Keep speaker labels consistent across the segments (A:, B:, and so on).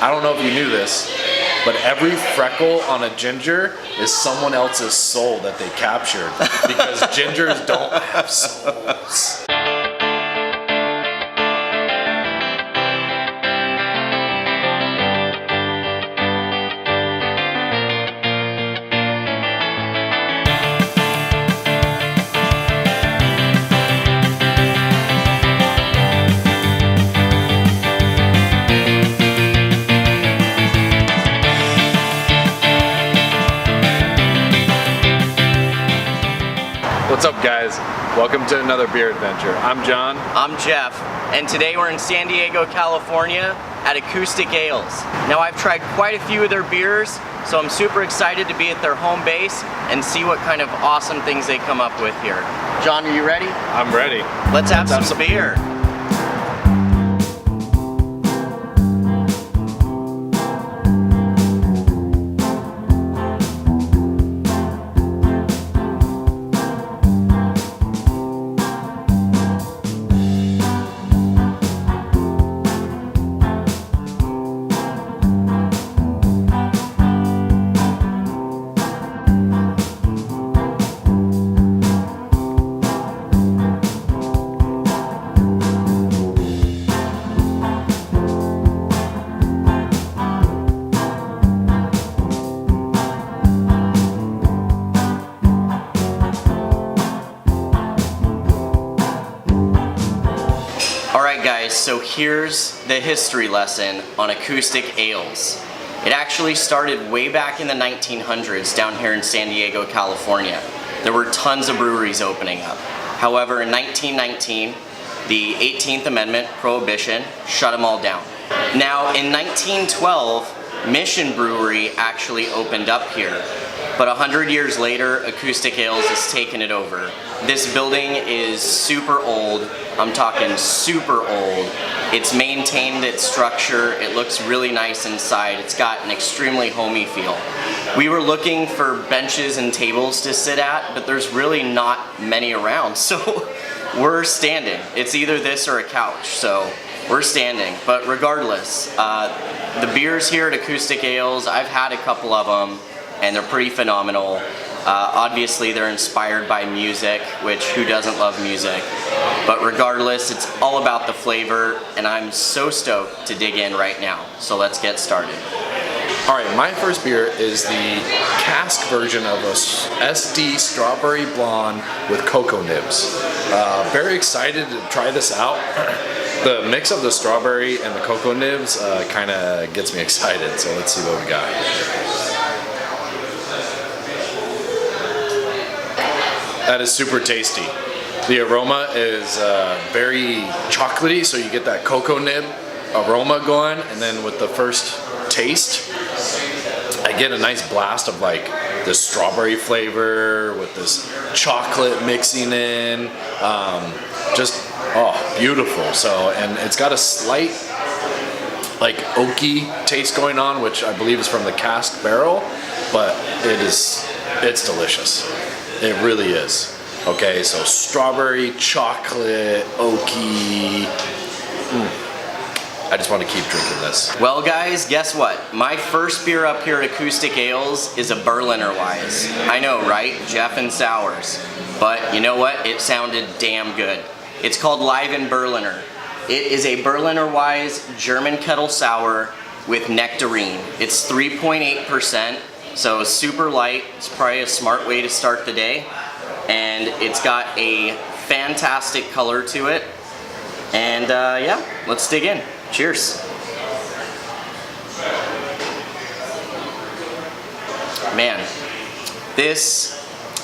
A: I don't know if you knew this, but every freckle on a ginger is someone else's soul that they captured because gingers don't have souls. What's up, guys? Welcome to another beer adventure. I'm John.
B: I'm Jeff, and today we're in San Diego, California at Acoustic Ales. Now, I've tried quite a few of their beers, so I'm super excited to be at their home base and see what kind of awesome things they come up with here. John, are you ready?
A: I'm ready.
B: Let's have some beer. Alright guys, so here's the history lesson on Acoustic Ales. It actually started way back in the 1900s down here in San Diego, California. There were tons of breweries opening up. However, in 1919, the 18th Amendment, Prohibition, shut them all down. Now, in 1912, Mission Brewery actually opened up here. But 100 years later, Acoustic Ales has taken it over. This building is super old. I'm talking super old. It's maintained its structure. It looks really nice inside. It's got an extremely homey feel. We were looking for benches and tables to sit at, but there's really not many around, so we're standing. It's either this or a couch, so we're standing. But regardless, the beers here at Acoustic Ales, I've had a couple of them, and they're pretty phenomenal. Obviously they're inspired by music, which who doesn't love music? But regardless, it's all about the flavor, and I'm so stoked to dig in right now. So let's get started.
A: Alright, my first beer is the cask version of a SD Strawberry Blonde with cocoa nibs. Very excited to try this out. The mix of the strawberry and the cocoa nibs kind of gets me excited, so let's see what we got. That is super tasty. The aroma is very chocolatey, so you get that cocoa nib aroma going, and then with the first taste, I get a nice blast of like this strawberry flavor with this chocolate mixing in. Oh, beautiful. So, and it's got a slight like oaky taste going on, which I believe is from the cask barrel, but it's delicious. It really is. Okay, so strawberry, chocolate, oaky. I just want to keep drinking this.
B: Well guys, guess what? My first beer up here at Acoustic Ales is a Berliner Weisse. I know, right? Jeff and Sours. But you know what? It sounded damn good. It's called Live Berliner. It is a Berliner Weisse German kettle sour with nectarine. It's 3.8%. So super light. It's probably a smart way to start the day. And it's got a fantastic color to it. And yeah, let's dig in. Cheers. Man, this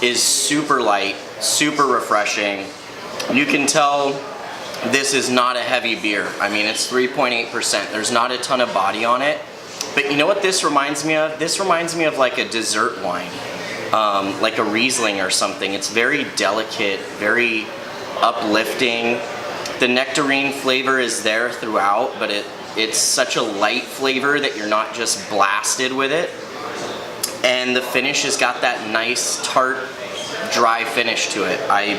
B: is super light, super refreshing. You can tell this is not a heavy beer. I mean, it's 3.8%. There's not a ton of body on it. But you know what this reminds me of? This reminds me of like a dessert wine, like a Riesling or something. It's very delicate, very uplifting. The nectarine flavor is there throughout, but it's such a light flavor that you're not just blasted with it. And the finish has got that nice tart, dry finish to it. I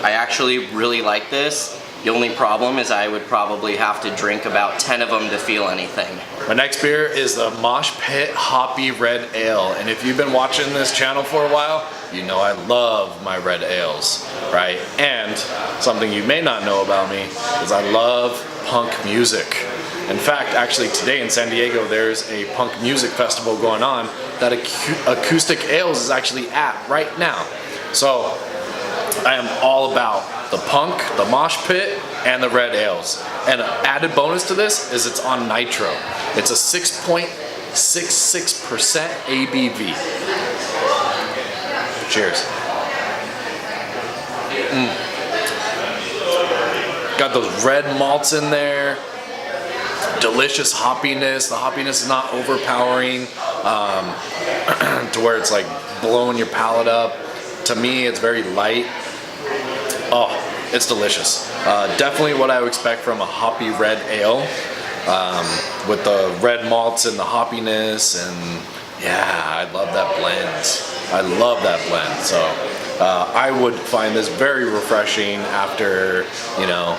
B: actually really like this. The only problem is I would probably have to drink about 10 of them to feel anything.
A: My next beer is the Mosh Pit Hoppy Red Ale, and if you've been watching this channel for a while, you know I love my red ales, right? And something you may not know about me is I love punk music. In fact, actually today in San Diego, there's a punk music festival going on that Acoustic Ales is actually at right now. So I am all about the punk, the mosh pit, and the red ales. And an added bonus to this is it's on nitro. It's a 6.66% ABV. Cheers. Got those red malts in there. Delicious hoppiness. The hoppiness is not overpowering to where it's like blowing your palate up. To me, it's very light. Oh, it's delicious. Definitely what I would expect from a hoppy red ale, with the red malts and the hoppiness, and yeah, I love that blend. I love that blend. So I would find this very refreshing after, you know,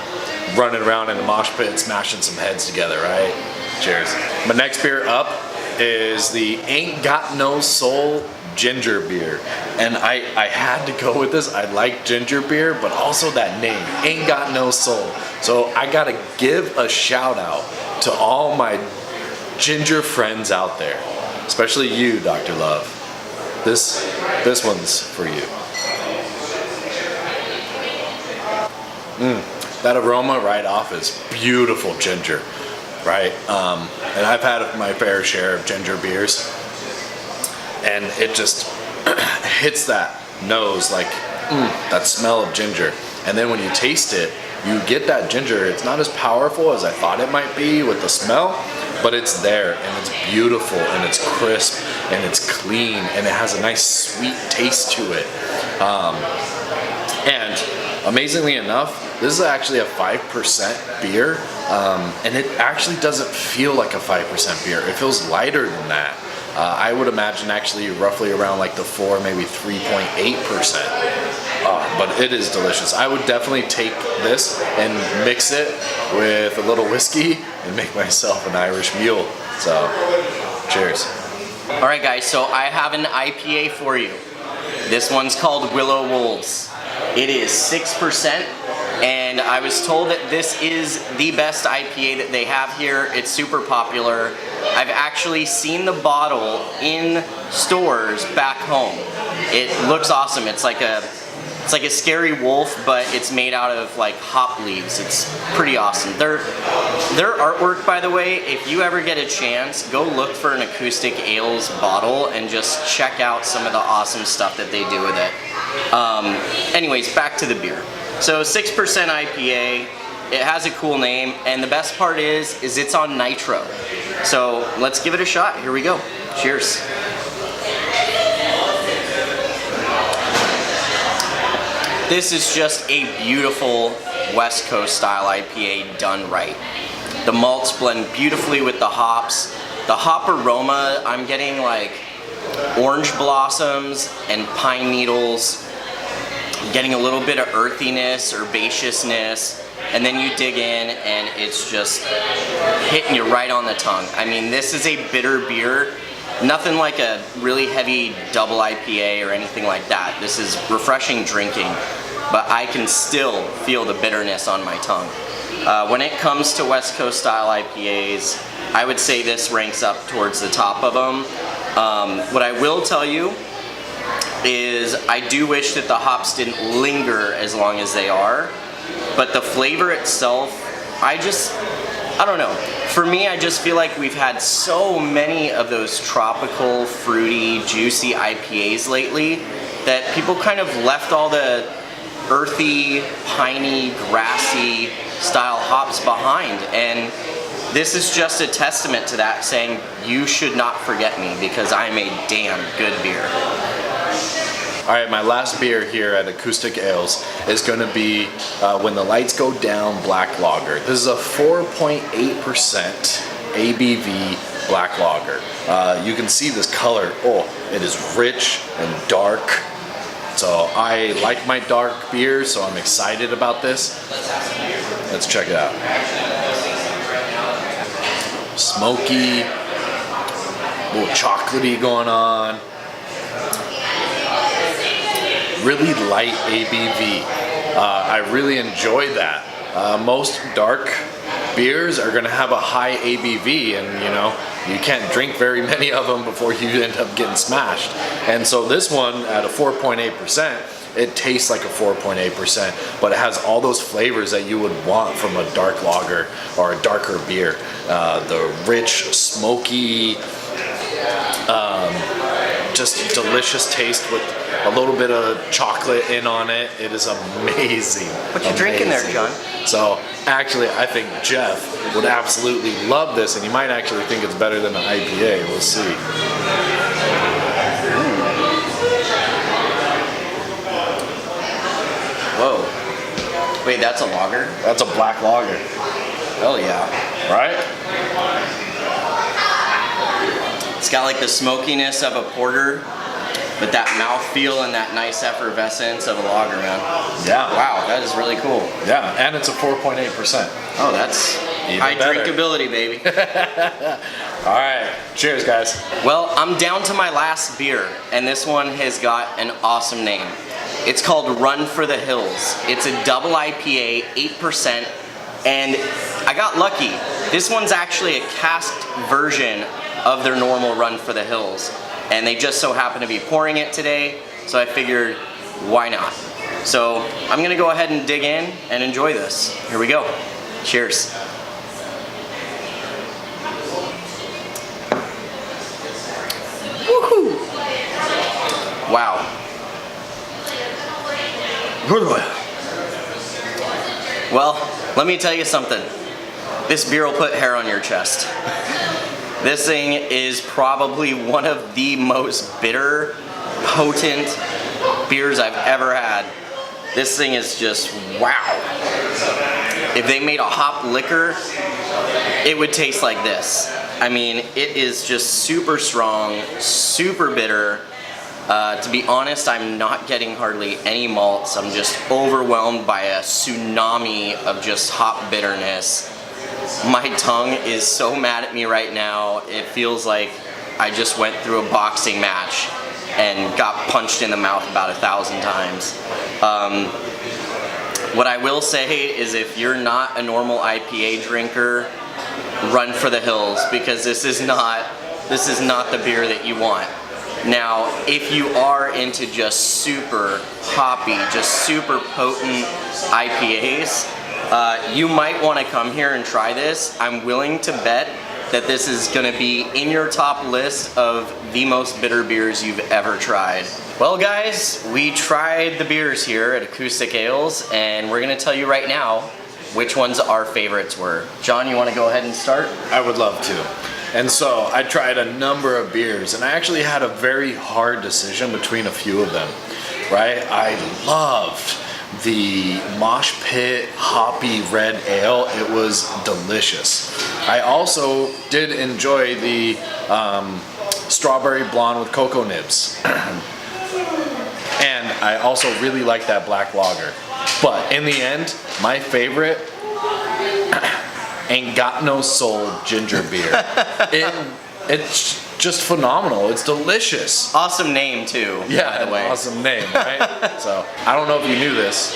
A: running around in the mosh pit, smashing some heads together, right? Cheers. My next beer up is the Ain't Got No Soul ginger beer, and I had to go with this. I like ginger beer, but also that name, Ain't Got No Soul. So I gotta give a shout out to all my ginger friends out there, especially you, Dr. Love. This one's for you. That aroma right off is beautiful ginger, right? And I've had my fair share of ginger beers, and it just hits that nose like that smell of ginger. And then when you taste it, you get that ginger. It's not as powerful as I thought it might be with the smell, but it's there, and it's beautiful, and it's crisp, and it's clean, and it has a nice sweet taste to it. And amazingly enough, this is actually a 5% beer, and it actually doesn't feel like a 5% beer. It feels lighter than that. I would imagine actually roughly around like the 4, maybe 3.8%. But it is delicious. I would definitely take this and mix it with a little whiskey and make myself an Irish mule. So, cheers.
B: All right, guys, so I have an IPA for you. This one's called Willow Wolves. It is 6%, and I was told that this is the best IPA that they have here. It's super popular. I've actually seen the bottle in stores back home. It looks awesome. It's like a scary wolf, but it's made out of like hop leaves. It's pretty awesome. Their artwork, by the way, if you ever get a chance, go look for an Acoustic Ales bottle and just check out some of the awesome stuff that they do with it. Anyways, back to the beer. So 6% IPA, it has a cool name, and the best part is it's on nitro. So let's give it a shot. Here we go. Cheers. This is just a beautiful West Coast style IPA done right. The malts blend beautifully with the hops. The hop aroma, I'm getting like orange blossoms and pine needles. I'm getting a little bit of earthiness, herbaceousness, and then you dig in and it's just hitting you right on the tongue. I mean, this is a bitter beer. Nothing like a really heavy double IPA or anything like that. This is refreshing drinking, but I can still feel the bitterness on my tongue. When it comes to West Coast style IPAs, I would say this ranks up towards the top of them. What I will tell you is I do wish that the hops didn't linger as long as they are, but the flavor itself, I don't know. For me, I just feel like we've had so many of those tropical, fruity, juicy IPAs lately that people kind of left all the earthy, piney, grassy style hops behind. And this is just a testament to that, saying you should not forget me because I'm a damn good beer.
A: All right, my last beer here at Acoustic Ales is going to be When the Lights Go Down Black Lager. This is a 4.8% ABV black lager. You can see this color. Oh, it is rich and dark. So I like my dark beer, so I'm excited about this. Let's check it out. Smoky, a little chocolatey going on. Really light ABV. I really enjoy that. Most dark beers are gonna have a high ABV, and you know, you can't drink very many of them before you end up getting smashed. And so this one at a 4.8%, it tastes like a 4.8%, but it has all those flavors that you would want from a dark lager or a darker beer. The rich, smoky, just delicious taste with a little bit of chocolate in on it. It is amazing.
B: What you drinking there, John?
A: So actually, I think Jeff would absolutely love this, and he might actually think it's better than an IPA. We'll see.
B: Whoa. Wait, that's a lager?
A: That's a black lager.
B: Hell yeah.
A: Right?
B: It's got like the smokiness of a porter, but that mouthfeel and that nice effervescence of a lager, man.
A: Yeah.
B: Wow, that is really cool.
A: Yeah, and it's a 4.8%.
B: Oh, that's
A: even
B: high
A: better.
B: drinkability, baby.
A: All right, cheers, guys.
B: Well, I'm down to my last beer, and this one has got an awesome name. It's called Run for the Hills. It's a double IPA, 8%, and I got lucky. This one's actually a cask version of their normal Run for the Hills, and they just so happen to be pouring it today, so I figured, why not? So I'm gonna go ahead and dig in and enjoy this. Here we go. Cheers. Woohoo! Wow. Well, let me tell you something. This beer will put hair on your chest. This thing is probably one of the most bitter, potent beers I've ever had. This thing is just wow. If they made a hop liquor, it would taste like this. I mean, it is just super strong, super bitter. To be honest, I'm not getting hardly any malts. I'm just overwhelmed by a tsunami of just hop bitterness. My tongue is so mad at me right now. It feels like I just went through a boxing match and got punched in the mouth about 1,000 times. What I will say is if you're not a normal IPA drinker, run for the hills, because this is not the beer that you want. Now, if you are into just super hoppy, just super potent IPAs, you might want to come here and try this. I'm willing to bet that this is going to be in your top list of the most bitter beers you've ever tried. Well guys, we tried the beers here at Acoustic Ales, and we're going to tell you right now which ones our favorites were. John, you want to go ahead and start?
A: I would love to. And so I tried a number of beers, and I actually had a very hard decision between a few of them, right? I loved the Mosh Pit Hoppy Red Ale. It was delicious. I also did enjoy the Strawberry Blonde with cocoa nibs. And I also really like that black lager. But in the end, my favorite Ain't Got No Soul ginger beer. It's just phenomenal. It's delicious.
B: Awesome name too,
A: Yeah,
B: by the way.
A: awesome name, right? So I don't know if you knew this,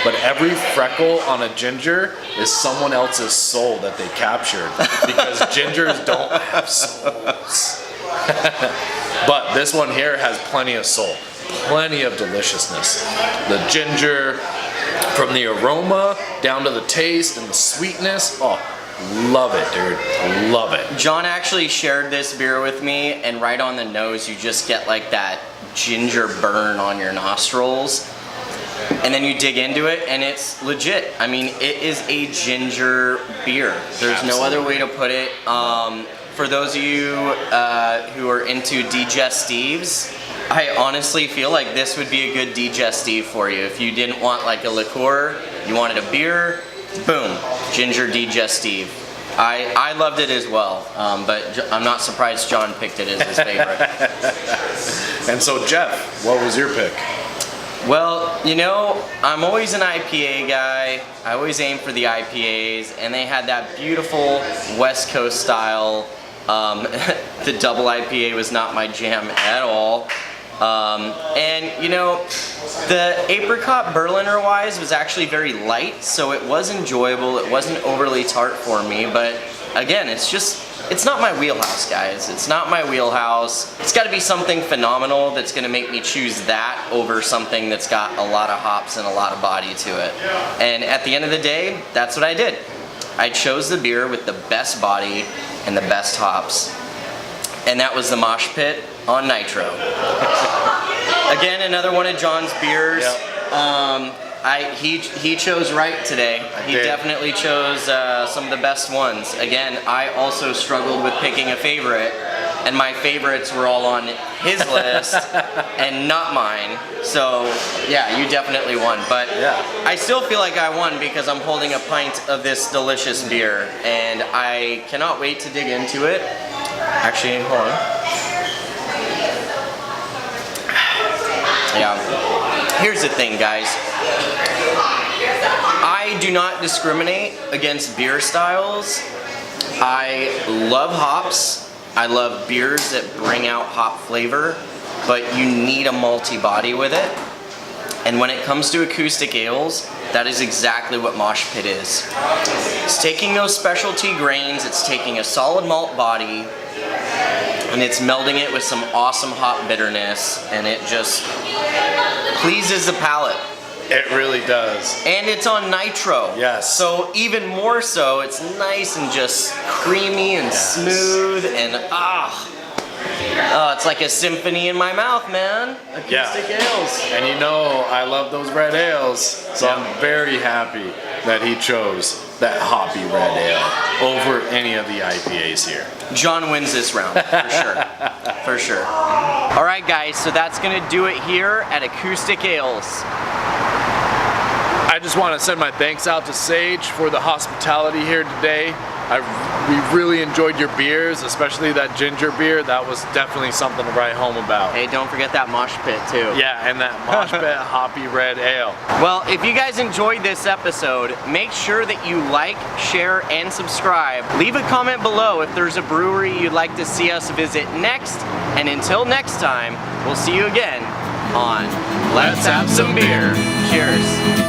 A: but every freckle on a ginger is someone else's soul that they captured, because gingers don't have souls. But this one here has plenty of soul, plenty of deliciousness. The ginger, from the aroma down to the taste and the sweetness. Oh, love it, dude. Love it.
B: John actually shared this beer with me, and right on the nose you just get like that ginger burn on your nostrils, and then you dig into it and it's legit. I mean, it is a ginger beer. There's no other way to put it. For those of you who are into digestives, I honestly feel like this would be a good digestive for you. If you didn't want like a liqueur, you wanted a beer, boom, ginger digestive. I loved it as well, but I'm not surprised John picked it as his favorite.
A: And so, Jeff, what was your pick?
B: Well, you know, I'm always an IPA guy. I always aim for the IPAs, and they had that beautiful West Coast style. The double IPA was not my jam at all. And you know, the apricot Berliner Weiss was actually very light, so it was enjoyable. It wasn't overly tart for me, but again, it's not my wheelhouse, guys. It's not my wheelhouse. It's got to be something phenomenal that's going to make me choose that over something that's got a lot of hops and a lot of body to it. And at the end of the day, that's what I did. I chose the beer with the best body and the best hops. And that was the Mosh Pit on Nitro. Again, another one of John's beers.
A: Yep.
B: He chose right today. He definitely chose some of the best ones. Again, I also struggled with picking a favorite, and my favorites were all on his list and not mine. So yeah, you definitely won. But
A: yeah,
B: I still feel like I won because I'm holding a pint of this delicious beer, and I cannot wait to dig into it. Actually, hold on. Yeah. Here's the thing, guys. I do not discriminate against beer styles. I love hops. I love beers that bring out hop flavor, but you need a malty body with it. And when it comes to acoustic ales, that is exactly what Mosh Pit is. It's taking those specialty grains, it's taking a solid malt body, and it's melding it with some awesome hop bitterness, and it just pleases the palate.
A: it really does.
B: And it's on Nitro.
A: Yes.
B: So even more so, it's nice and just creamy and smooth, and it's like a symphony in my mouth, man. Acoustic ales.
A: And you know, I love those red ales, so I'm very happy that he chose that hoppy red ale over any of the IPAs here.
B: John wins this round, for sure. For sure. All right, guys, so that's gonna do it here at Acoustic Ales.
A: I just want to send my thanks out to Sage for the hospitality here today. We really enjoyed your beers, especially that ginger beer. That was definitely something to write home about.
B: Hey, don't forget that mosh pit too.
A: Yeah, and that mosh pit hoppy red ale.
B: Well, if you guys enjoyed this episode, make sure that you like, share, and subscribe. Leave a comment below if there's a brewery you'd like to see us visit next. And until next time, we'll see you again on Let's Have Some Beer. Cheers.